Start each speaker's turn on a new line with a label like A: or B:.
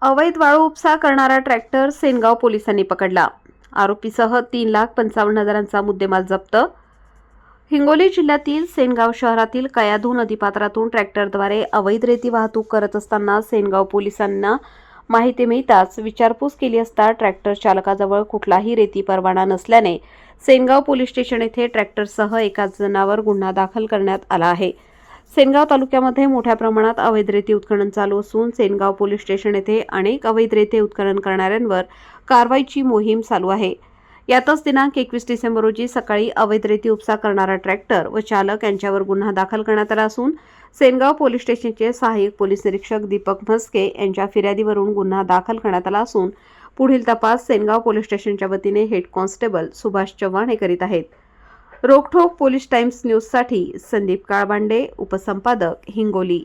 A: अवैध वाळू उपसा करणारा ट्रॅक्टर सेनगाव पोलिसांनी पकडला। आरोपीसह 3,55,000चा मुद्देमाल जप्त। हिंगोली जिल्ह्यातील सेनगाव शहरातील कयाधू नदीपात्रातून ट्रॅक्टरद्वारे अवैध रेती वाहतूक करत असताना सेनगाव पोलिसांना माहिती मिळताच विचारपूस केली असता ट्रॅक्टर चालकाजवळ कुठलाही रेती परवाना नसल्याने सेनगाव पोलीस स्टेशन येथे ट्रॅक्टरसह एका जणावर गुन्हा दाखल करण्यात आला आहे। सेनगाव तालुक्यामध्ये मोठ्या प्रमाणात अवैध रेती उत्खनन चालू असून सेनगाव पोलीस स्टेशन येथे अनेक अवैध रेती उत्खनन करणाऱ्यांवर कारवाईची मोहीम चालू आहे। यातच दिनांक 21 डिसेंबर रोजी सकाळी अवैध रेती उपसा करणारा ट्रॅक्टर व चालक यांच्यावर गुन्हा दाखल करण्यात आला असून सेनगाव पोलीस स्टेशनचे सहाय्यक पोलीस निरीक्षक दीपक म्हस्के यांच्या फिर्यादीवरून गुन्हा दाखल करण्यात आला असून पुढील तपास सेनगाव पोलीस स्टेशनच्या वतीने हेड कॉन्स्टेबल सुभाष चव्हाण हे करीत आहेत। रोकठोक पोलीस टाइम्स न्यूजसाठी संदीप काळबांडे, उपसंपादक, हिंगोली।